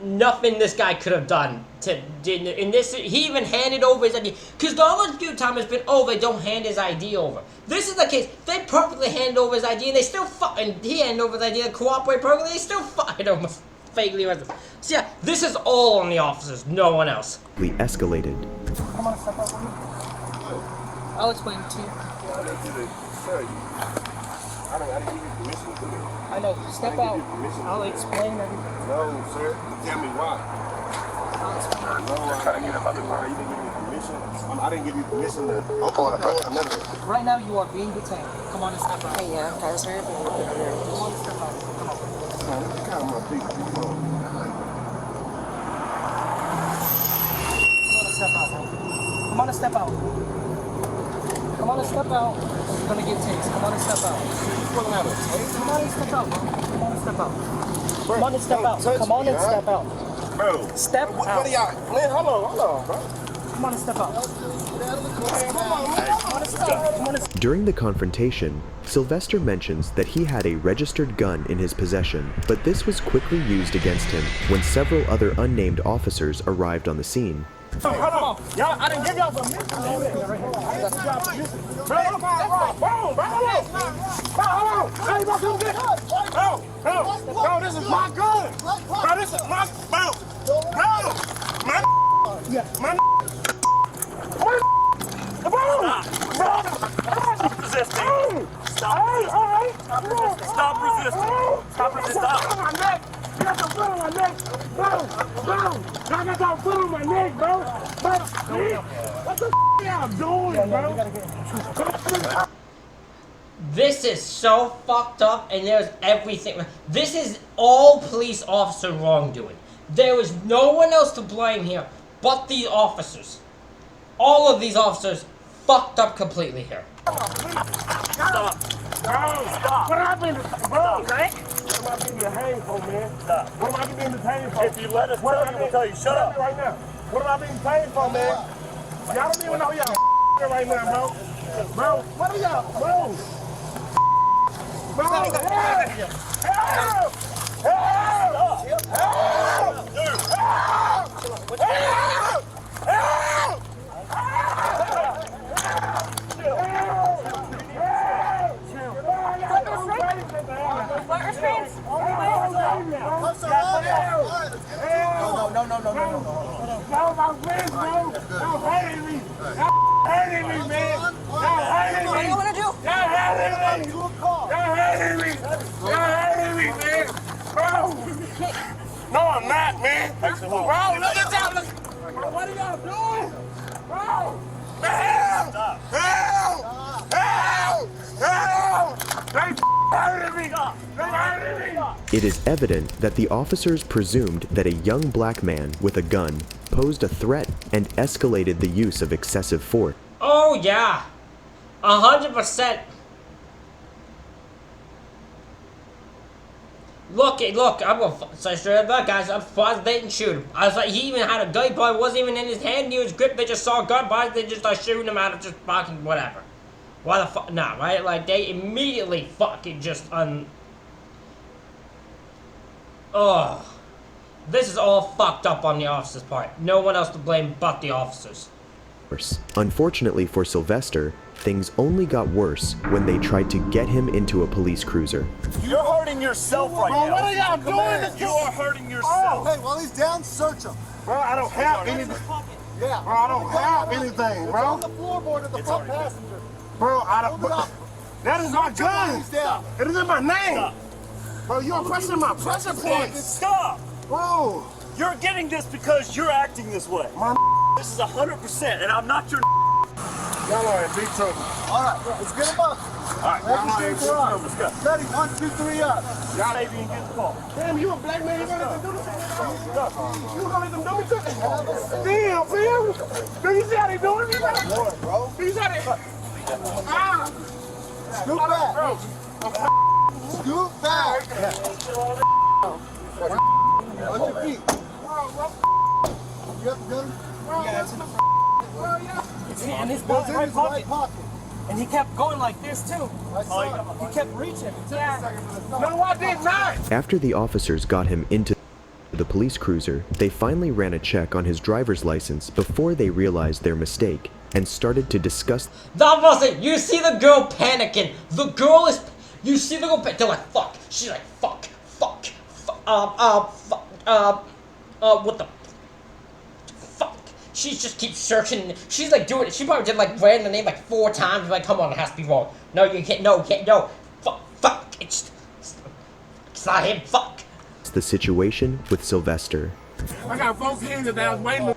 Nothing this guy could have done in this. He even handed over his ID, because the other few time has been, oh, they don't hand his ID over. This is the case. They perfectly handed over his ID, and they still he handed over his ID to cooperate perfectly. They still fucking almost fakely arrested. So yeah, this is all on the officers, no one else. We escalated. Come on, step up with me. I'll explain it to you. I didn't give you permission to do that. I know. Step out. I'll explain everything. No, sir. Tell me why. No, I didn't give you permission. I didn't give you permission to open the door. Right now, you are being detained. Come on and step out. Hey, yeah, guys, right? Come on and step out. Come on. This is kind of my big Come on and step out, bro. Come on and step out. Come on and step out. You're gonna get tased. Come on and step out. Come on and step out, bro. Come on and step out. Come on and step out. Come on and step out. Bro. Step out. What are y'all? Man, hold on, bro. Come on and step out. Come on and step. During the confrontation, Sylvester mentions that he had a registered gun in his possession, but this was quickly used against him when several other unnamed officers arrived on the scene. Hold on. Y'all, I didn't give y'all permission. Bro, bro, this is my gun. Bro, this is my, Stop resisting. Stop resisting. Stop resisting. Stop. You got some foot on my neck, bro. I got some foot on my neck, bro. What the y'all doing, bro? This is so fucked up, and there's everything. This is all police officer wrongdoing. There is no one else to blame here but these officers. All of these officers fucked up completely here. Stop. Bro, stop. What happened? Bro, Frank? What am I being detained for, man? Stop. What am I being detained for? If you let us tell you, we'll tell you. Shut up. Right now. What am I being detained for, man? Y'all don't even know y'all right now, bro. Bro, what are y'all? Bro. Bro, help! Help! Help! Help! Help! No, my friends, bro. Y'all hating me. Y'all hating me, man. Y'all hating me. What do you want to do? Y'all hating me. Y'all hating me. Y'all hating me, man. Bro. No, I'm not, man. Bro, look at y'all. Bro, what are y'all doing? Bro. Help! Help! Help! Help! They hating me. They hating me. It is evident that the officers presumed that a young black man with a gun posed a threat and escalated the use of excessive force. Oh yeah, 100%. Look, I'm gonna say straight up, guys. I'm surprised they didn't shoot him. I was like, he even had a gun, he probably wasn't even in his hand. He was gripped. They just saw a gun, but they just started shooting him out of just fucking whatever. Why the fuck? Nah, right? Like they immediately fucking just Oh, this is all fucked up on the officers' part. No one else to blame but the officers. Unfortunately for Sylvester, things only got worse when they tried to get him into a police cruiser. You're hurting yourself right now. What are y'all doing? You are hurting yourself. Hey, while he's down, search him. Bro, I don't have anything. Yeah. Bro, I don't have anything, bro. It's on the floorboard of the front passenger. Bro, I don't. That is my gun. It is in my name. Stop. Bro, you're pressing my pressure points. Stop. Bro. You're getting this because you're acting this way. This is 100%, and I'm not your. Y'all are in big trouble. All right, let's get him up. All right, y'all are in big trouble. Let's go. Ready? 1, 2, 3, up. Y'all maybe can get the ball. Damn, you a black man. You gonna let them do this? You gonna let them do me too? Damn, fam. Do you see how they doing me, bro? Do you see how they? Ah. Scoot back. Bro. Scoot back. Watch your feet. You have the gun? Yeah, it's in the. It's in his right pocket. And he kept going like this too. He kept reaching. Yeah. No, I did not. After the officers got him into the police cruiser, they finally ran a check on his driver's license before they realized their mistake and started to discuss. That wasn't. You see the girl panicking. The girl is. You see the girl panicking. They're like, fuck. She's like, fuck. What the. Fuck. She just keeps searching. She's like doing it. She probably did like ran the name like 4 times. Like, come on, it has to be wrong. No, you can't. No, you can't. No. Fuck. It's not him. Fuck. The situation with Sylvester. I got 4 kids that I was waiting.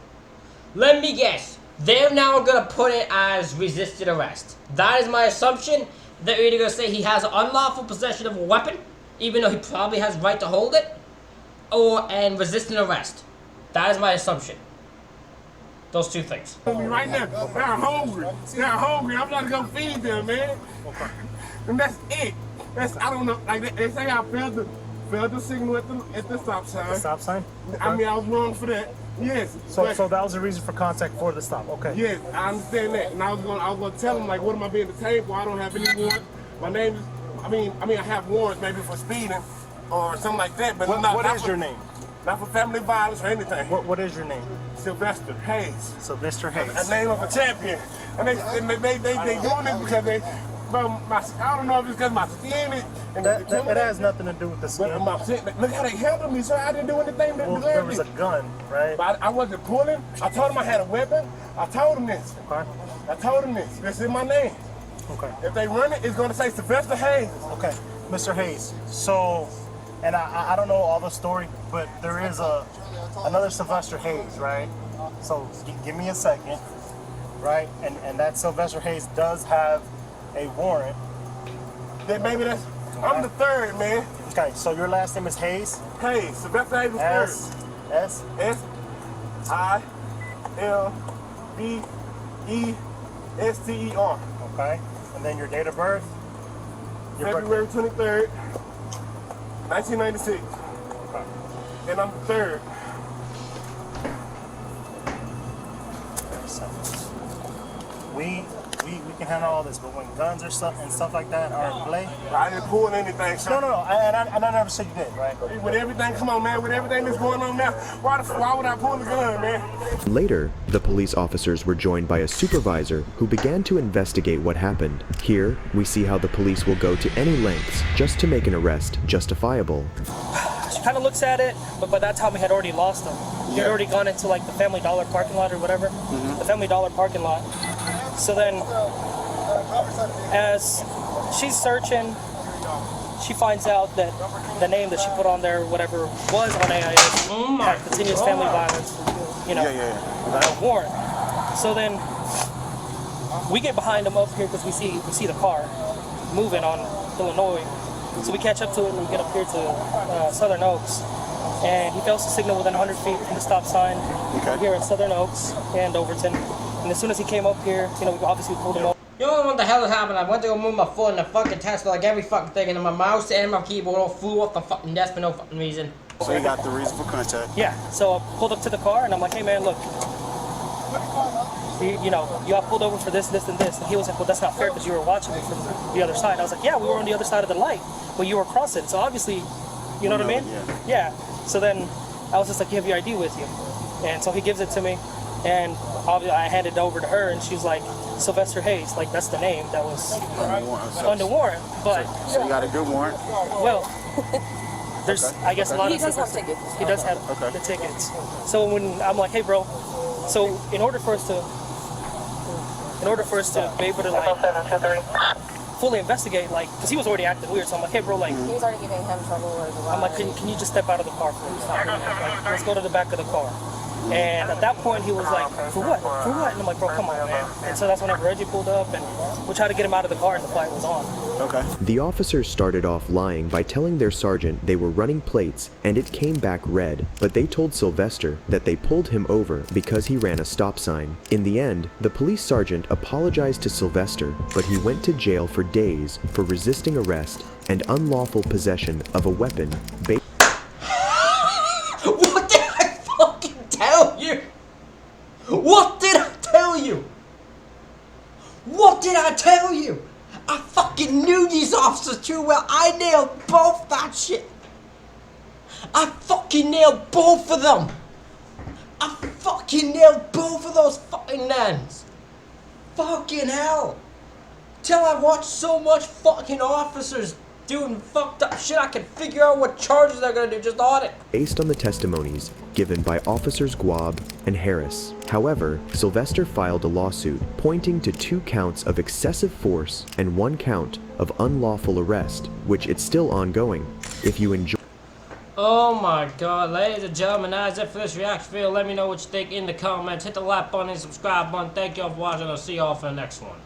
Let me guess. They're now gonna put it as resisted arrest. That is my assumption. They're either gonna say he has unlawful possession of a weapon, even though he probably has right to hold it, and resisting arrest. That is my assumption. Those 2 things. Right now, they're hungry. They're hungry. I'm trying to go feed them, man. And that's it. I don't know. Like they say, I failed the signal at the stop sign. The stop sign? Okay. I mean, I was wrong for that. Yes. So that was the reason for contact for the stop. Okay. Yes, I understand that. And I was gonna tell him, like, what am I being detained for? I don't have any warrants. My name is. I mean, I have warrants maybe for speeding or something like that. But what is your name? Not for family violence or anything. What is your name? Sylvester Hayes. Sylvester Hayes. A name of a champion. And they doing it because they. Well, I don't know if it's because my skin is. It has nothing to do with the skin. Look how they handled me, sir. I didn't do anything that there was a gun, right? But I wasn't pulling. I told him I had a weapon. I told him this. Okay. I told him this. This is my name. Okay. If they run it, it's going to say Sylvester Hayes. Okay. Mr. Hayes. So, and I don't know all the story, but there is another Sylvester Hayes, right? So give me a second, right? And that Sylvester Hayes does have a warrant. Then maybe that's. Okay. I'm the 3rd, man. Okay, so your last name is Hayes? Hayes. Sylvester Hayes is 3rd. SILVESTER. Okay. And then your date of birth? February 23rd, 1996. Okay. And I'm the 3rd. We can handle all this, but when guns or stuff like that are in play, I didn't pull anything, sir. No. I never said you did, right? With everything, come on, man. With everything that's going on now, why would I pull the gun, man? Later, the police officers were joined by a supervisor who began to investigate what happened. Here, we see how the police will go to any lengths just to make an arrest justifiable. She kind of looks at it, but by that time we had already lost him. He had already gone into like the Family Dollar parking lot or whatever. The Family Dollar parking lot. So then, as she's searching, she finds out that the name that she put on there, whatever, was on AIS, had continuous family violence, warrant. So then, we get behind him up here because we see the car moving on Illinois. So we catch up to it and we get up here to Southern Oaks. And he fails to signal within 100 feet from the stop sign here at Southern Oaks and Overton. And as soon as he came up here, we obviously pulled him over. You know what the hell happened? I went to go move my foot and the fucking Tesla, like every fucking thing, and my mouse and my keyboard all flew off the fucking desk for no fucking reason. So you got the reason for contact? Yeah. So I pulled up to the car and I'm like, hey man, look. You got pulled over for this, and this. And he was like, well, that's not fair because you were watching me from the other side. I was like, yeah, we were on the other side of the light, but you were crossing. So obviously, you know what I mean? Yeah. So then I was just like, you have your ID with you. And so he gives it to me. And obviously I handed it over to her and she was like, Sylvester Hayes, like that's the name that was under warrant. But so you got a good warrant? Well, there's I guess a lot of have tickets. He does have the tickets. So when I'm like, hey bro, so in order for us to be able to like fully investigate, like, because he was already acting weird, so I'm like, hey bro, like, he was already giving him trouble. I'm like, can you just step out of the car, please? Like, let's go to the back of the car. And at that point, he was like, for what? For what? And I'm like, bro, come on, man. And so that's whenever Reggie pulled up, and we tried to get him out of the car, and the fight was on. Okay. The officers started off lying by telling their sergeant they were running plates and it came back red, but they told Sylvester that they pulled him over because he ran a stop sign. In the end, the police sergeant apologized to Sylvester, but he went to jail for days for resisting arrest and unlawful possession of a weapon. What did I fucking tell you? What did I tell you? What did I tell you? do well. I nailed both that shit. I fucking nailed both of them. I fucking nailed both of those fucking nans. Fucking hell. Till I watched so much fucking officers doing fucked up shit, I can figure out what charges they're gonna do just on it. Based on the testimonies given by officers Guab and Harris. However, Sylvester filed a lawsuit pointing to 2 counts of excessive force and 1 count of unlawful arrest, which it's still ongoing. If you enjoy... Oh my god, ladies and gentlemen, that's it for this reaction video. Let me know what you think in the comments. Hit the like button and subscribe button. Thank you all for watching. I'll see you all for the next one.